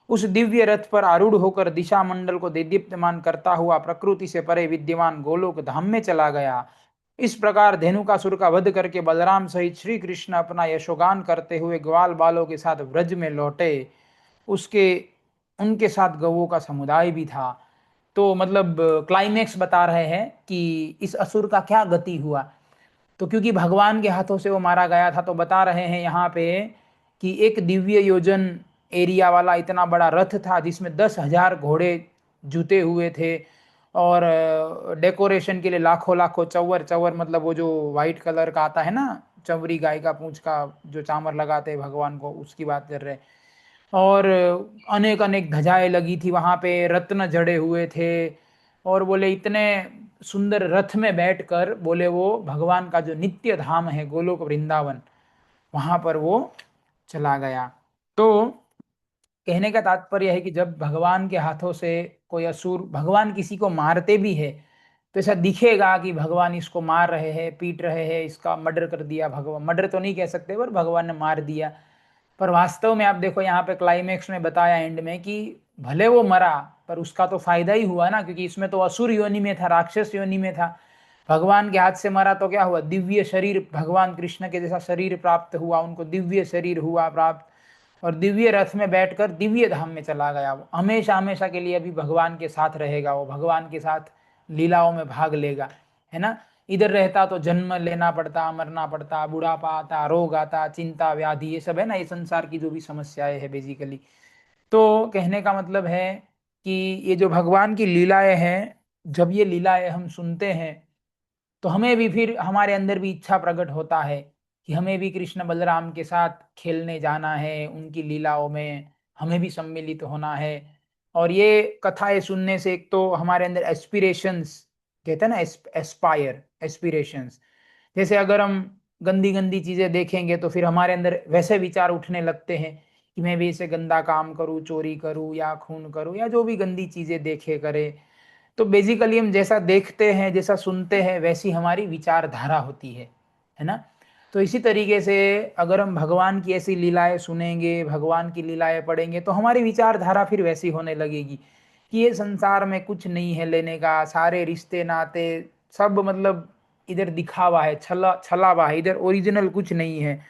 उस दिव्य रथ पर आरूढ़ होकर दिशा मंडल को दीप्यमान करता हुआ प्रकृति से परे विद्यमान गोलोक धाम में चला गया। इस प्रकार धेनुकासुर का वध करके बलराम सहित श्री कृष्ण अपना यशोगान करते हुए ग्वाल बालों के साथ व्रज में लौटे। उसके उनके साथ गवों का समुदाय भी था। तो मतलब क्लाइमेक्स बता रहे हैं कि इस असुर का क्या गति हुआ। तो क्योंकि भगवान के हाथों से वो मारा गया था, तो बता रहे हैं यहाँ पे कि एक दिव्य योजन एरिया वाला इतना बड़ा रथ था जिसमें 10,000 घोड़े जुते हुए थे। और डेकोरेशन के लिए लाखों लाखों चौवर, चौवर मतलब वो जो वाइट कलर का आता है ना, चौवरी गाय का पूंछ का जो चामर लगाते हैं भगवान को, उसकी बात कर रहे हैं। और अनेक अनेक ध्वजाएं लगी थी वहां पे, रत्न जड़े हुए थे। और बोले इतने सुंदर रथ में बैठकर बोले वो भगवान का जो नित्य धाम है गोलोक वृंदावन, वहां पर वो चला गया। तो कहने का तात्पर्य है कि जब भगवान के हाथों से कोई असुर, भगवान किसी को मारते भी है तो ऐसा दिखेगा कि भगवान इसको मार रहे हैं, पीट रहे हैं, इसका मर्डर कर दिया, भगवान मर्डर तो नहीं कह सकते पर भगवान ने मार दिया। पर वास्तव में आप देखो यहाँ पे क्लाइमेक्स में बताया एंड में कि भले वो मरा पर उसका तो फायदा ही हुआ ना, क्योंकि इसमें तो असुर योनि में था, राक्षस योनि में था। भगवान के हाथ से मरा तो क्या हुआ, दिव्य शरीर, भगवान कृष्ण के जैसा शरीर प्राप्त हुआ, उनको दिव्य शरीर हुआ प्राप्त, और दिव्य रथ में बैठकर दिव्य धाम में चला गया। वो हमेशा हमेशा के लिए अभी भगवान के साथ रहेगा, वो भगवान के साथ लीलाओं में भाग लेगा, है ना। इधर रहता तो जन्म लेना पड़ता, मरना पड़ता, बुढ़ापा आता, रोग आता, चिंता व्याधि, ये सब है ना, ये संसार की जो भी समस्याएं है बेसिकली। तो कहने का मतलब है कि ये जो भगवान की लीलाएं हैं, जब ये लीलाएं हम सुनते हैं तो हमें भी फिर हमारे अंदर भी इच्छा प्रकट होता है कि हमें भी कृष्ण बलराम के साथ खेलने जाना है, उनकी लीलाओं में हमें भी सम्मिलित होना है। और ये कथाएं सुनने से एक तो हमारे अंदर एस्पिरेशंस, कहते हैं ना, एस्पायर, एस्पिरेशंस, जैसे अगर हम गंदी गंदी चीजें देखेंगे तो फिर हमारे अंदर वैसे विचार उठने लगते हैं कि मैं भी इसे गंदा काम करूं, चोरी करूं या खून करूं या जो भी गंदी चीजें देखे करे। तो बेसिकली हम जैसा देखते हैं, जैसा सुनते हैं, वैसी हमारी विचारधारा होती है ना। तो इसी तरीके से अगर हम भगवान की ऐसी लीलाएं सुनेंगे, भगवान की लीलाएं पढ़ेंगे तो हमारी विचारधारा फिर वैसी होने लगेगी कि ये संसार में कुछ नहीं है लेने का, सारे रिश्ते नाते सब मतलब इधर दिखावा है, छला छलावा है, इधर ओरिजिनल कुछ नहीं है।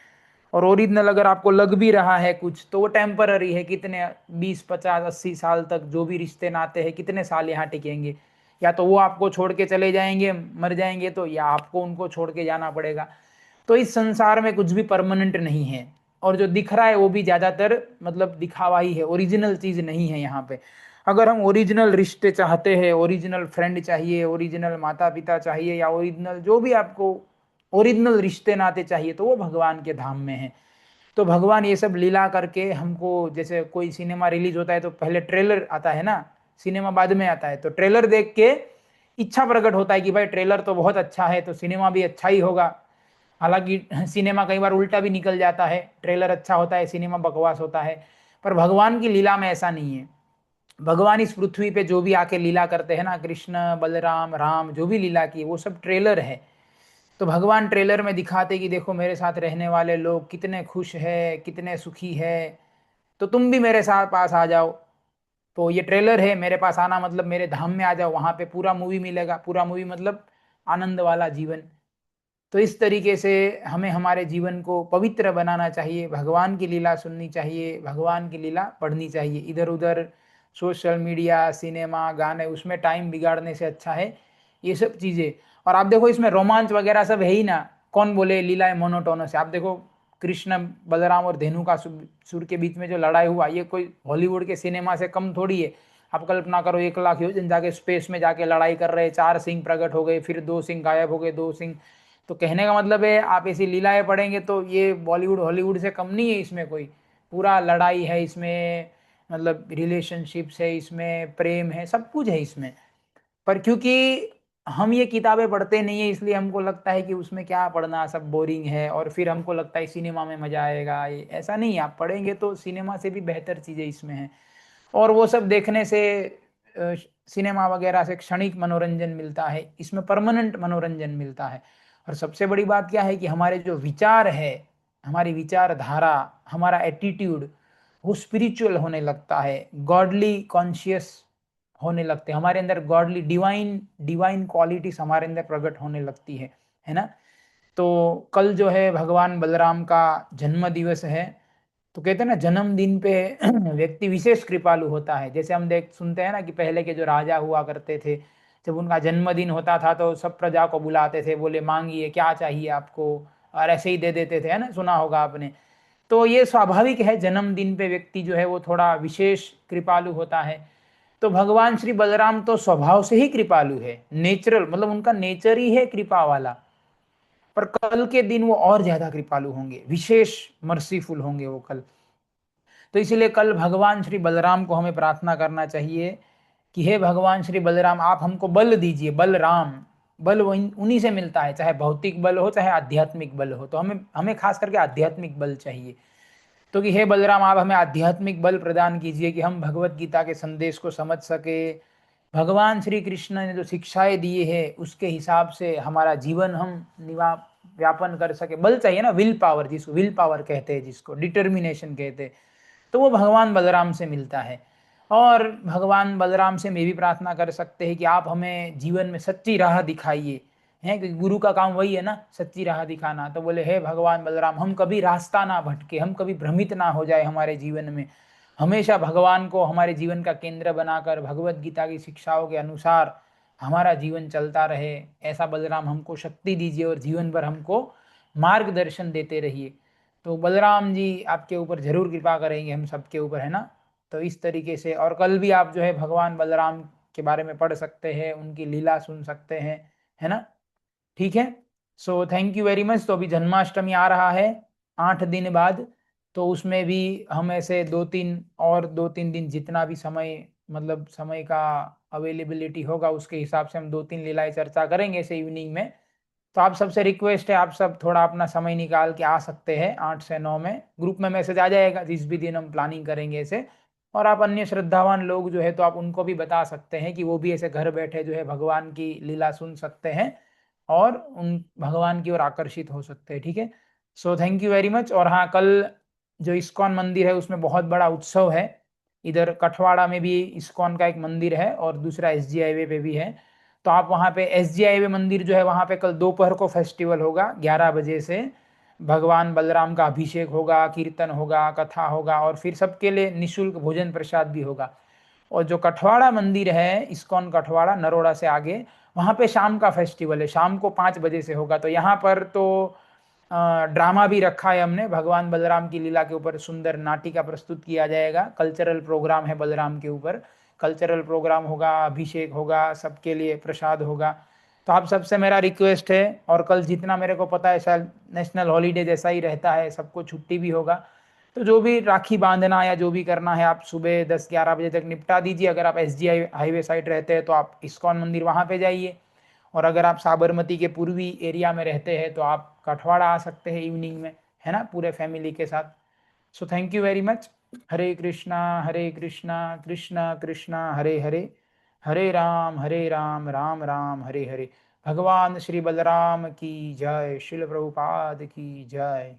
और ओरिजिनल अगर आपको लग भी रहा है कुछ तो वो टेम्पररी है, कितने 20 50 80 साल तक जो भी रिश्ते नाते हैं कितने साल यहाँ टिकेंगे, या तो वो आपको छोड़ के चले जाएंगे मर जाएंगे तो, या आपको उनको छोड़ के जाना पड़ेगा। तो इस संसार में कुछ भी परमानेंट नहीं है, और जो दिख रहा है वो भी ज्यादातर मतलब दिखावा ही है, ओरिजिनल चीज नहीं है यहाँ पे। अगर हम ओरिजिनल रिश्ते चाहते हैं, ओरिजिनल फ्रेंड चाहिए, ओरिजिनल माता पिता चाहिए, या ओरिजिनल जो भी आपको ओरिजिनल रिश्ते नाते चाहिए, तो वो भगवान के धाम में है। तो भगवान ये सब लीला करके हमको, जैसे कोई सिनेमा रिलीज होता है तो पहले ट्रेलर आता है ना, सिनेमा बाद में आता है, तो ट्रेलर देख के इच्छा प्रकट होता है कि भाई ट्रेलर तो बहुत अच्छा है तो सिनेमा भी अच्छा ही होगा। हालांकि सिनेमा कई बार उल्टा भी निकल जाता है, ट्रेलर अच्छा होता है सिनेमा बकवास होता है। पर भगवान की लीला में ऐसा नहीं है। भगवान इस पृथ्वी पे जो भी आके लीला करते हैं ना, कृष्ण बलराम राम जो भी लीला की, वो सब ट्रेलर है। तो भगवान ट्रेलर में दिखाते कि देखो मेरे साथ रहने वाले लोग कितने खुश है, कितने सुखी है, तो तुम भी मेरे साथ पास आ जाओ। तो ये ट्रेलर है, मेरे पास आना मतलब मेरे धाम में आ जाओ, वहां पे पूरा मूवी मिलेगा, पूरा मूवी मतलब आनंद वाला जीवन। तो इस तरीके से हमें हमारे जीवन को पवित्र बनाना चाहिए, भगवान की लीला सुननी चाहिए, भगवान की लीला पढ़नी चाहिए। इधर उधर सोशल मीडिया, सिनेमा, गाने, उसमें टाइम बिगाड़ने से अच्छा है ये सब चीज़ें। और आप देखो इसमें रोमांच वगैरह सब है ही ना, कौन बोले लीला है मोनोटोनस है। आप देखो कृष्ण बलराम और धेनु का सुर के बीच में जो लड़ाई हुआ, ये कोई हॉलीवुड के सिनेमा से कम थोड़ी है। आप कल्पना करो 1 लाख योजन जाके स्पेस में जाके लड़ाई कर रहे, 4 सिंह प्रकट हो गए, फिर 2 सिंह गायब हो गए, 2 सिंह। तो कहने का मतलब है आप ऐसी लीलाएं पढ़ेंगे तो ये बॉलीवुड हॉलीवुड से कम नहीं है, इसमें कोई पूरा लड़ाई है इसमें, मतलब रिलेशनशिप्स है इसमें, प्रेम है, सब कुछ है इसमें। पर क्योंकि हम ये किताबें पढ़ते नहीं है इसलिए हमको लगता है कि उसमें क्या पढ़ना, सब बोरिंग है, और फिर हमको लगता है सिनेमा में मजा आएगा। ये ऐसा नहीं है, आप पढ़ेंगे तो सिनेमा से भी बेहतर चीज़ें इसमें हैं। और वो सब देखने से अ, सिनेमा वगैरह से क्षणिक मनोरंजन मिलता है, इसमें परमानेंट मनोरंजन मिलता है। और सबसे बड़ी बात क्या है कि हमारे जो विचार है, हमारी विचारधारा, हमारा एटीट्यूड, वो स्पिरिचुअल होने लगता है, गॉडली कॉन्शियस होने लगते हैं, हमारे अंदर गॉडली डिवाइन डिवाइन क्वालिटीज हमारे अंदर प्रकट होने लगती है ना। तो कल जो है भगवान बलराम का जन्म दिवस है। तो कहते हैं ना जन्मदिन पे व्यक्ति विशेष कृपालु होता है। जैसे हम देख सुनते हैं ना कि पहले के जो राजा हुआ करते थे, जब उनका जन्मदिन होता था तो सब प्रजा को बुलाते थे, बोले मांगिए क्या चाहिए आपको, और ऐसे ही दे देते थे, है ना, सुना होगा आपने। तो ये स्वाभाविक है, जन्मदिन पे व्यक्ति जो है वो थोड़ा विशेष कृपालु होता है। तो भगवान श्री बलराम तो स्वभाव से ही कृपालु है, नेचुरल, मतलब उनका नेचर ही है कृपा वाला। पर कल के दिन वो और ज्यादा कृपालु होंगे, विशेष मर्सीफुल होंगे वो कल। तो इसीलिए कल भगवान श्री बलराम को हमें प्रार्थना करना चाहिए कि हे भगवान श्री बलराम, आप हमको बल दीजिए, बलराम। बल वही उन्हीं से मिलता है, चाहे भौतिक बल हो चाहे आध्यात्मिक बल हो। तो हमें हमें खास करके आध्यात्मिक बल चाहिए। तो कि हे बलराम, आप हमें आध्यात्मिक बल प्रदान कीजिए कि हम भगवत गीता के संदेश को समझ सके। भगवान श्री कृष्ण ने जो शिक्षाएं दी है उसके हिसाब से हमारा जीवन हम निवा व्यापन कर सके। बल चाहिए ना, विल पावर, जिसको विल पावर कहते हैं, जिसको डिटर्मिनेशन कहते हैं, तो वो भगवान बलराम से मिलता है। और भगवान बलराम से मैं भी प्रार्थना कर सकते हैं कि आप हमें जीवन में सच्ची राह दिखाइए, हैं, क्योंकि गुरु का काम वही है ना, सच्ची राह दिखाना। तो बोले हे भगवान बलराम, हम कभी रास्ता ना भटके, हम कभी भ्रमित ना हो जाए हमारे जीवन में, हमेशा भगवान को हमारे जीवन का केंद्र बनाकर भगवत गीता की शिक्षाओं के अनुसार हमारा जीवन चलता रहे। ऐसा बलराम हमको शक्ति दीजिए और जीवन भर हमको मार्गदर्शन देते रहिए। तो बलराम जी आपके ऊपर जरूर कृपा करेंगे, हम सबके ऊपर, है ना। तो इस तरीके से, और कल भी आप जो है भगवान बलराम के बारे में पढ़ सकते हैं, उनकी लीला सुन सकते हैं, है ना। ठीक है। सो थैंक यू वेरी मच। तो अभी जन्माष्टमी आ रहा है 8 दिन बाद, तो उसमें भी हम ऐसे 2-3 दिन, जितना भी समय, मतलब समय का अवेलेबिलिटी होगा उसके हिसाब से हम 2-3 लीलाएं चर्चा करेंगे ऐसे इवनिंग में। तो आप सबसे रिक्वेस्ट है, आप सब थोड़ा अपना समय निकाल के आ सकते हैं 8 से 9 में। ग्रुप में मैसेज आ जाएगा जिस भी दिन हम प्लानिंग करेंगे ऐसे। और आप अन्य श्रद्धावान लोग जो है तो आप उनको भी बता सकते हैं कि वो भी ऐसे घर बैठे जो है भगवान की लीला सुन सकते हैं और उन भगवान की ओर आकर्षित हो सकते हैं। ठीक है। सो थैंक यू वेरी मच। और हाँ, कल जो इस्कॉन मंदिर है उसमें बहुत बड़ा उत्सव है। इधर कठवाड़ा में भी इस्कॉन का एक मंदिर है और दूसरा एसजी हाईवे पे भी है। तो आप वहाँ पे एसजी हाईवे मंदिर जो है वहाँ पे कल दोपहर को फेस्टिवल होगा 11 बजे से। भगवान बलराम का अभिषेक होगा, कीर्तन होगा, कथा होगा और फिर सबके लिए निःशुल्क भोजन प्रसाद भी होगा। और जो कठवाड़ा मंदिर है, इस्कॉन कठवाड़ा, नरोड़ा से आगे, वहाँ पे शाम का फेस्टिवल है, शाम को 5 बजे से होगा। तो यहाँ पर तो ड्रामा भी रखा है हमने, भगवान बलराम की लीला के ऊपर सुंदर नाटिका प्रस्तुत किया जाएगा। कल्चरल प्रोग्राम है बलराम के ऊपर, कल्चरल प्रोग्राम होगा, अभिषेक होगा, सबके लिए प्रसाद होगा। तो आप सबसे मेरा रिक्वेस्ट है, और कल जितना मेरे को पता है शायद नेशनल हॉलीडे जैसा ही रहता है, सबको छुट्टी भी होगा। तो जो भी राखी बांधना या जो भी करना है आप सुबह 10-11 बजे तक निपटा दीजिए। अगर आप एस हाईवे साइड रहते हैं तो आप इस्कॉन मंदिर वहाँ पे जाइए, और अगर आप साबरमती के पूर्वी एरिया में रहते हैं तो आप कठवाड़ा आ सकते हैं इवनिंग में, है ना, पूरे फैमिली के साथ। So thank you very much. Hare Krishna Krishna Krishna Hare Hare, Hare Ram Ram Ram Hare Hare. भगवान श्री बलराम की जय, शिल प्रभुपाद की जय।